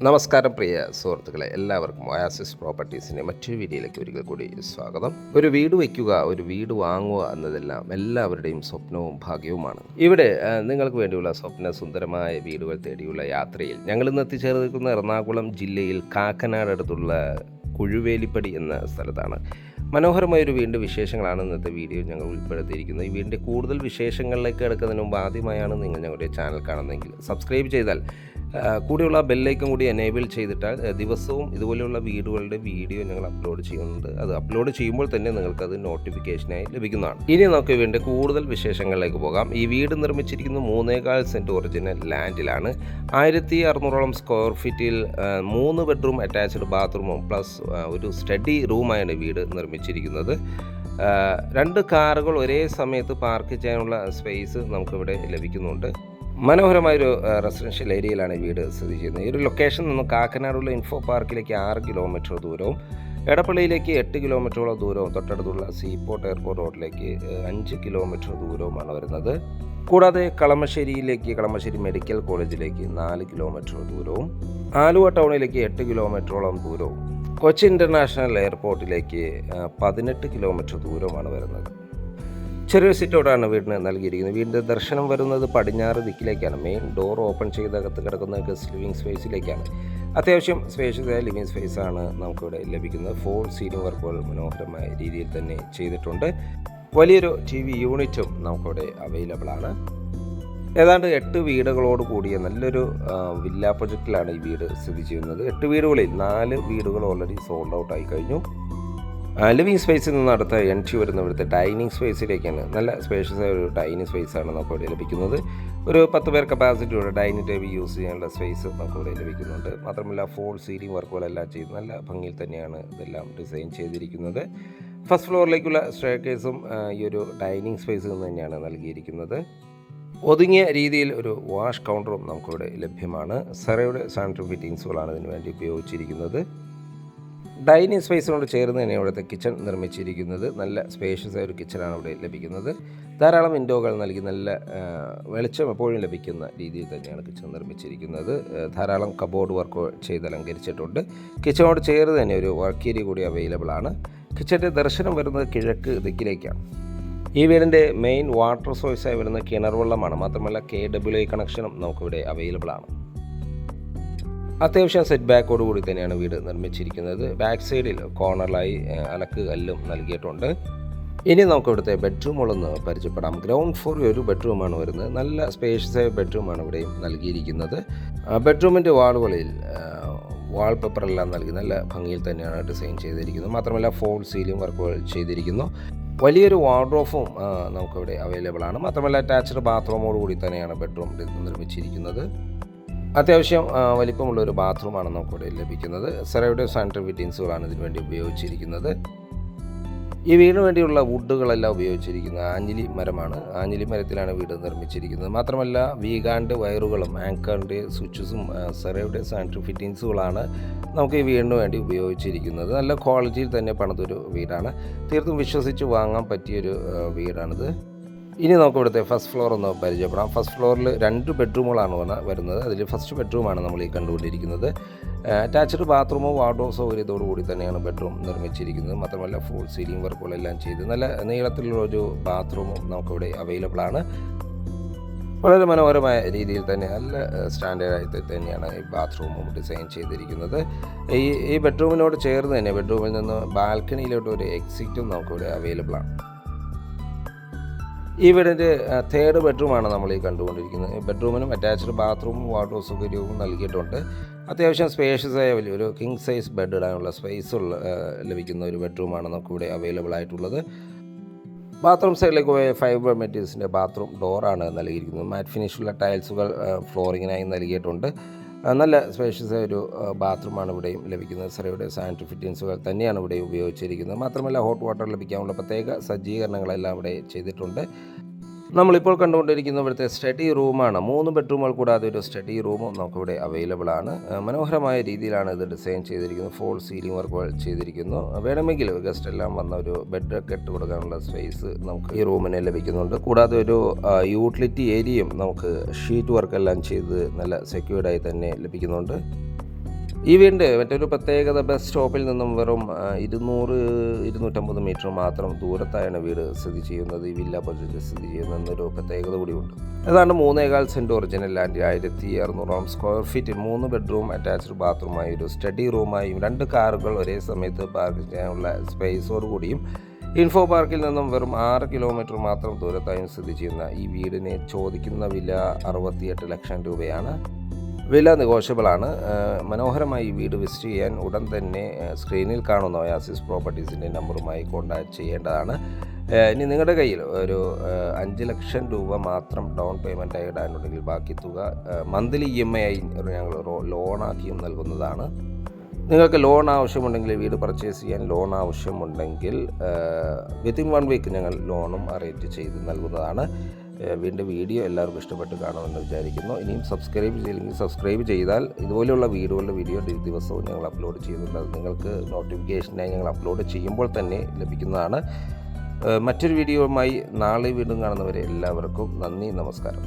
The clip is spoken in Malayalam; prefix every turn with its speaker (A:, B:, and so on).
A: നമസ്കാരം പ്രിയ സുഹൃത്തുക്കളെ, എല്ലാവർക്കും ഒയാസിസ് പ്രോപ്പർട്ടീസിൻ്റെ മറ്റൊരു വീഡിയോയിലേക്ക് ഒരിക്കൽ കൂടി സ്വാഗതം. ഒരു വീട് വയ്ക്കുക, ഒരു വീട് വാങ്ങുക എന്നതെല്ലാം എല്ലാവരുടെയും സ്വപ്നവും ഭാഗ്യവുമാണ്. ഇവിടെ നിങ്ങൾക്ക് വേണ്ടിയുള്ള സ്വപ്ന സുന്ദരമായ വീടുകൾ തേടിയുള്ള യാത്രയിൽ ഞങ്ങൾ ഇന്ന് എത്തിച്ചേർന്നിരിക്കുന്ന എറണാകുളം ജില്ലയിൽ കാക്കനാട് അടുത്തുള്ള കുഴുവേലിപ്പടി എന്ന സ്ഥലത്താണ്. മനോഹരമായൊരു വീടിൻ്റെ വിശേഷങ്ങളാണ് ഇന്നത്തെ വീഡിയോ ഞങ്ങൾ ഉൾപ്പെടുത്തിയിരിക്കുന്നത്. ഈ വീടിൻ്റെ കൂടുതൽ വിശേഷങ്ങളിലേക്ക് കിടക്കുന്നതിന് മുമ്പ് ആദ്യമായാണ് നിങ്ങൾ ഞങ്ങളുടെ ചാനൽ കാണുന്നതെങ്കിൽ സബ്സ്ക്രൈബ് ചെയ്താൽ കൂടെയുള്ള ബെല്ലൈക്കൺ കൂടി എനേബിൾ ചെയ്തിട്ടാൽ ദിവസവും ഇതുപോലെയുള്ള വീടുകളുടെ വീഡിയോ ഞങ്ങൾ അപ്ലോഡ് ചെയ്യുന്നുണ്ട്. അത് അപ്ലോഡ് ചെയ്യുമ്പോൾ തന്നെ നിങ്ങൾക്കത് നോട്ടിഫിക്കേഷനായി ലഭിക്കുന്നതാണ്. ഇനി നമുക്ക് വീടിൻ്റെ കൂടുതൽ വിശേഷങ്ങളിലേക്ക് പോകാം. ഈ വീട് നിർമ്മിച്ചിരിക്കുന്നത് 3.25 സെൻറ്റ് ഒറിജിനൽ ലാൻഡിലാണ്. 1600 സ്ക്വയർ ഫീറ്റിൽ 3 ബെഡ്റൂം അറ്റാച്ച്ഡ് ബാത്റൂമും പ്ലസ് ഒരു സ്റ്റഡി റൂമായാണ് വീട് നിർമ്മിച്ചിരിക്കുന്നത്. 2 കാറുകൾ ഒരേ സമയത്ത് പാർക്ക് ചെയ്യാനുള്ള സ്പേസ് നമുക്കിവിടെ ലഭിക്കുന്നുണ്ട്. മനോഹരമായൊരു റെസിഡൻഷ്യൽ ഏരിയയിലാണ് ഈ വീട് സ്ഥിതി ചെയ്യുന്നത്. ഈ ഒരു ലൊക്കേഷൻ നിന്ന് കാക്കനാടുള്ള ഇൻഫോ പാർക്കിലേക്ക് 6 കിലോമീറ്റർ ദൂരവും എടപ്പള്ളിയിലേക്ക് 8 കിലോമീറ്ററോളം ദൂരവും തൊട്ടടുത്തുള്ള സീപോർട്ട് എയർപോർട്ട് റോഡിലേക്ക് 5 കിലോമീറ്റർ ദൂരവുമാണ് വരുന്നത്. കൂടാതെ കളമശ്ശേരി മെഡിക്കൽ കോളേജിലേക്ക് 4 കിലോമീറ്റർ ദൂരവും ആലുവ ടൗണിലേക്ക് 8 കിലോമീറ്ററോളം ദൂരവും കൊച്ചി ഇൻ്റർനാഷണൽ എയർപോർട്ടിലേക്ക് 18 കിലോമീറ്റർ ദൂരവുമാണ് വരുന്നത്. ചെറിയൊരു സിറ്റൗട്ടാണ് വീടിന് നൽകിയിരിക്കുന്നത്. വീടിൻ്റെ ദർശനം വരുന്നത് പടിഞ്ഞാറ് ദിക്കിലേക്കാണ്. മെയിൻ ഡോർ ഓപ്പൺ ചെയ്ത് അകത്ത് കിടക്കുന്ന ഗസ്റ്റ് ലിവിങ് സ്പേസിലേക്കാണ്. അത്യാവശ്യം സ്പേഷ്യസായ ലിവിങ് സ്പേസാണ് നമുക്കിവിടെ ലഭിക്കുന്നത്. 4 സീലിംഗ് വർക്കുകൾ മനോഹരമായ രീതിയിൽ തന്നെ ചെയ്തിട്ടുണ്ട്. വലിയൊരു TV യൂണിറ്റും നമുക്കിവിടെ അവൈലബിൾ ആണ്. ഏതാണ്ട് 8 വീടുകളോട് കൂടിയ നല്ലൊരു വില്ല പ്രൊജക്റ്റിലാണ് ഈ വീട് സ്ഥിതി ചെയ്യുന്നത്. 8 വീടുകളിൽ 4 വീടുകൾ ഓൾറെഡി സോൾഡ് ഔട്ട് ആയി കഴിഞ്ഞു. ലിവിങ് സ്പേസിൽ നിന്ന് അടുത്ത എൻട്രി വരുന്ന ഇവിടുത്തെ ഡൈനിങ് സ്പേസിലേക്കാണ്. നല്ല സ്പേഷ്യസായ ഒരു ഡൈനിങ് സ്പേസാണ് നമുക്കിവിടെ ലഭിക്കുന്നത്. ഒരു 10 പേർ കപ്പാസിറ്റിയുടെ ഡൈനിങ് ടേബിൾ യൂസ് ചെയ്യാനുള്ള സ്പേസ് നമുക്കിവിടെ ലഭിക്കുന്നുണ്ട്. മാത്രമല്ല 4 സീലിംഗ് വർക്കുകളെല്ലാം ചെയ്ത് നല്ല ഭംഗിയിൽ തന്നെയാണ് ഇതെല്ലാം ഡിസൈൻ ചെയ്തിരിക്കുന്നത്. ഫസ്റ്റ് ഫ്ലോറിലേക്കുള്ള സ്റ്റെയർകേസും ഈ ഒരു ഡൈനിങ് സ്പേസിൽ നിന്ന് തന്നെയാണ് നൽകിയിരിക്കുന്നത്. ഒതുങ്ങിയ രീതിയിൽ ഒരു വാഷ് കൗണ്ടറും നമുക്കിവിടെ ലഭ്യമാണ്. സെറയുടെ സാനിറ്ററി ഫിറ്റിങ്സുകളാണ് ഇതിനു വേണ്ടി ഉപയോഗിച്ചിരിക്കുന്നത്. ഡൈനിങ് സ്പേസിനോട് ചേർന്ന് തന്നെ ഇവിടുത്തെ കിച്ചൺ നിർമ്മിച്ചിരിക്കുന്നത്. നല്ല സ്പേഷ്യസ് ആയ ഒരു കിച്ചണാണ് ഇവിടെ ലഭിക്കുന്നത്. ധാരാളം വിൻഡോകൾ നൽകി നല്ല വെളിച്ചം എപ്പോഴും ലഭിക്കുന്ന രീതിയിൽ തന്നെയാണ് കിച്ചൺ നിർമ്മിച്ചിരിക്കുന്നത്. ധാരാളം കബോർഡ് വർക്ക് ചെയ്ത് അലങ്കരിച്ചിട്ടുണ്ട്. കിച്ചണോട് ചേർന്ന് തന്നെ ഒരു വർക്ക് ഏരിയ കൂടി അവൈലബിൾ ആണ്. കിച്ചൻ്റെ ദർശനം വരുന്നത് കിഴക്ക് ദിക്കിലേക്കാണ്. ഈ വീടിൻ്റെ മെയിൻ വാട്ടർ സോഴ്സായി വരുന്ന കിണർ വെള്ളമാണ്. മാത്രമല്ല KWA കണക്ഷനും നമുക്കിവിടെ അവൈലബിൾ ആണ്. അത്യാവശ്യം സെറ്റ് ബാക്കോടുകൂടി തന്നെയാണ് വീട് നിർമ്മിച്ചിരിക്കുന്നത്. ബാക്ക് സൈഡിൽ കോർണറിലായി അലക്ക് കല്ലും നൽകിയിട്ടുണ്ട്. ഇനി നമുക്ക് ഇവിടുത്തെ ബെഡ്റൂമുകളൊന്ന് പരിചയപ്പെടാം. ഗ്രൗണ്ട് ഫ്ലോറിൽ ഒരു ബെഡ്റൂമാണ് വരുന്നത്. നല്ല സ്പേഷ്യസായ ബെഡ്റൂമാണ് ഇവിടെയും നൽകിയിരിക്കുന്നത്. ബെഡ്റൂമിൻ്റെ വാളുകളിൽ വാൾപേപ്പറെല്ലാം നൽകി നല്ല ഭംഗിയിൽ തന്നെയാണ് ഡിസൈൻ ചെയ്തിരിക്കുന്നത്. മാത്രമല്ല 4 സീലിംഗ് വർക്കുകൾ ചെയ്തിരിക്കുന്നു. വലിയൊരു വാർഡ്രോബും നമുക്കിവിടെ അവൈലബിൾ ആണ്. മാത്രമല്ല അറ്റാച്ച്ഡ് ബാത്റൂമോടുകൂടി തന്നെയാണ് ബെഡ്റൂം നിർമ്മിച്ചിരിക്കുന്നത്. അത്യാവശ്യം വലിപ്പമുള്ള ഒരു ബാത്റൂമാണ് നമുക്കിവിടെ ലഭിക്കുന്നത്. സെറയുടെ സാനിറ്ററി ഫിറ്റിങ്സുകളാണ് ഇതിനു വേണ്ടി ഉപയോഗിച്ചിരിക്കുന്നത്. ഈ വീടിന് വേണ്ടിയുള്ള വുഡുകളെല്ലാം ഉപയോഗിച്ചിരിക്കുന്നത് ആഞ്ഞിലി മരമാണ്. ആഞ്ഞിലി മരത്തിലാണ് വീട് നിർമ്മിച്ചിരിക്കുന്നത്. മാത്രമല്ല വീഗാൻ്റെ വയറുകളും ആങ്കറിൻ്റെ സ്വിച്ചസും സെറയുടെ സാനിറ്ററി ഫിറ്റിങ്സുകളാണ് നമുക്ക് ഈ വീടിന് വേണ്ടി ഉപയോഗിച്ചിരിക്കുന്നത്. നല്ല ക്വാളിറ്റിയിൽ തന്നെ പണിതൊരു വീടാണ്. തീർത്തും വിശ്വസിച്ച് വാങ്ങാൻ പറ്റിയൊരു വീടാണിത്. ഇനി നമുക്ക് ഇവിടുത്തെ ഫസ്റ്റ് ഫ്ലോർ ഒന്ന് പരിചയപ്പെടാം. ഫസ്റ്റ് ഫ്ലോറിൽ 2 ബെഡ്റൂമുകളാണ് വരുന്നത്. അതിൽ ഫസ്റ്റ് ബെഡ്റൂമാണ് നമ്മൾ ഈ കണ്ടുകൊണ്ടിരിക്കുന്നത്. അറ്റാച്ച്ഡ് ബാത്റൂമോ വാർഡ്രോബ് സൗകര്യത്തോടു കൂടി തന്നെയാണ് ബെഡ്റൂം നിർമ്മിച്ചിരിക്കുന്നത്. മാത്രമല്ല 4 സീലിംഗ് വർക്കുകളെല്ലാം ചെയ്ത് നല്ല നീളത്തിലുള്ളൊരു ബാത്റൂമും നമുക്കിവിടെ അവൈലബിൾ ആണ്. വളരെ മനോഹരമായ രീതിയിൽ തന്നെ നല്ല സ്റ്റാൻഡേർഡായിട്ട് തന്നെയാണ് ഈ ബാത്റൂമും ഡിസൈൻ ചെയ്തിരിക്കുന്നത്. ഈ ബെഡ്റൂമിനോട് ചേർന്ന് തന്നെ ബെഡ്റൂമിൽ നിന്ന് ബാൽക്കണിയിലോട്ട് ഒരു എക്സിറ്റും നമുക്കിവിടെ അവൈലബിൾ ആണ്. ഈ വീടിൻ്റെ 3rd ബെഡ്റൂമാണ് നമ്മൾ ഈ കണ്ടുകൊണ്ടിരിക്കുന്നത്. ബെഡ്റൂമിനും അറ്റാച്ച്ഡ് ബാത്റൂമും വാർഡ്രോബ് സൗകര്യവും നൽകിയിട്ടുണ്ട്. അത്യാവശ്യം സ്പേഷ്യസായ വലിയൊരു കിങ് സൈസ് ബെഡ് ഇടാനുള്ള സ്പേസ് ലഭിക്കുന്ന ഒരു ബെഡ്റൂമാണ് നമുക്കിവിടെ അവൈലബിൾ ആയിട്ടുള്ളത്. ബാത്റൂം സൈഡിലേക്ക് പോയ ഫൈബർ മെറ്റീരിയൽസിൻ്റെ ബാത്റൂം ഡോറാണ് നൽകിയിരിക്കുന്നത്. മാറ്റ് ഫിനിഷുള്ള ടൈൽസുകൾ ഫ്ലോറിങ്ങിനായി നൽകിയിട്ടുണ്ട്. നല്ല സ്പേഷ്യസായ ഒരു ബാത്റൂമാണ് ഇവിടെയും ലഭിക്കുന്നത്. സെറയുടെ സാനിറ്ററി ഫിറ്റിങ്സുകൾ തന്നെയാണ് ഇവിടെ ഉപയോഗിച്ചിരിക്കുന്നത്. മാത്രമല്ല ഹോട്ട് വാട്ടർ ലഭിക്കാനുള്ള പ്രത്യേക സജ്ജീകരണങ്ങളെല്ലാം ഇവിടെ ചെയ്തിട്ടുണ്ട്. നമ്മളിപ്പോൾ കണ്ടുകൊണ്ടിരിക്കുന്ന ഇവിടുത്തെ സ്റ്റഡി റൂമാണ്. 3 ബെഡ്റൂമുകൾ കൂടാതെ ഒരു സ്റ്റഡി റൂമും നമുക്കിവിടെ അവൈലബിൾ ആണ്. മനോഹരമായ രീതിയിലാണ് ഇത് ഡിസൈൻ ചെയ്തിരിക്കുന്നത്. 4 സീലിംഗ് വർക്കുകൾ ചെയ്തിരിക്കുന്നു. വേണമെങ്കിൽ ഗസ്റ്റ് എല്ലാം വന്ന ഒരു ബെഡൊക്കെ ഇട്ട് കൊടുക്കാനുള്ള സ്പേസ് നമുക്ക് ഈ റൂമിന് ലഭിക്കുന്നുണ്ട്. കൂടാതെ ഒരു യൂട്ടിലിറ്റി ഏരിയയും നമുക്ക് ഷീറ്റ് വർക്കെല്ലാം ചെയ്ത് നല്ല സെക്യൂർഡായി തന്നെ ലഭിക്കുന്നുണ്ട്. ഈ വീടിൻ്റെ മറ്റൊരു പ്രത്യേകത ബസ് സ്റ്റോപ്പിൽ നിന്നും വെറും 200-250 മീറ്റർ മാത്രം ദൂരത്തായാണ് വീട് സ്ഥിതി ചെയ്യുന്നത്. ഈ വില്ല പ്രൊജക്റ്റ് സ്ഥിതി ചെയ്യുന്നൊരു പ്രത്യേകത കൂടിയുണ്ട്. ഏതാണ്ട് 3.25 cent original land 1600 square feet 3 bedroom attached ബാത്റൂമായി ഒരു സ്റ്റഡി റൂമായും 2 കാറുകൾ ഒരേ സമയത്ത് പാർക്ക് ചെയ്യാനുള്ള സ്പേസോട് കൂടിയും ഇൻഫോ പാർക്കിൽ നിന്നും വെറും 6 കിലോമീറ്റർ മാത്രം ദൂരത്തായും സ്ഥിതി ചെയ്യുന്ന ഈ വീടിന് ചോദിക്കുന്ന വില 68 ലക്ഷം രൂപയാണ്. വില നെഗോഷ്യബിളാണ്. മനോഹരമായി ഈ വീട് വിസിറ്റ് ചെയ്യാൻ ഉടൻ തന്നെ സ്ക്രീനിൽ കാണുന്ന ഒയാസിസ് പ്രോപ്പർട്ടീസിൻ്റെ നമ്പറുമായി കോൺടാക്റ്റ് ചെയ്യേണ്ടതാണ്. ഇനി നിങ്ങളുടെ കയ്യിൽ ഒരു 5 ലക്ഷം രൂപ മാത്രം ഡൗൺ പേയ്മെൻറ്റായി ഇടാനുണ്ടെങ്കിൽ ബാക്കി തുക മന്ത്ലി EMI ആയി ഞങ്ങൾ ലോണാക്കിയും നൽകുന്നതാണ്. നിങ്ങൾക്ക് ലോൺ ആവശ്യമുണ്ടെങ്കിൽ വീട് പർച്ചേസ് ചെയ്യാൻ ലോൺ ആവശ്യമുണ്ടെങ്കിൽ വിത്തിൻ 1 വീക്ക് ഞങ്ങൾ ലോണും അറേഞ്ച് ചെയ്ത് നൽകുന്നതാണ്. വീണ്ടും വീഡിയോ എല്ലാവർക്കും ഇഷ്ടപ്പെട്ട് കാണുമെന്ന് വിചാരിക്കുന്നു. ഇനിയും സബ്സ്ക്രൈബ് ചെയ്തില്ലെങ്കിൽ സബ്സ്ക്രൈബ് ചെയ്താൽ ഇതുപോലെയുള്ള വീഡിയോകളുടെ വീഡിയോ ദിവസവും ഞങ്ങൾ അപ്ലോഡ് ചെയ്യുന്നുണ്ട്. അത് നിങ്ങൾക്ക് നോട്ടിഫിക്കേഷനായി ഞങ്ങൾ അപ്ലോഡ് ചെയ്യുമ്പോൾ തന്നെ ലഭിക്കുന്നതാണ്. മറ്റൊരു വീഡിയോയുമായി നാളെ വീണ്ടും കാണുന്നവരെ എല്ലാവർക്കും നന്ദി, നമസ്കാരം.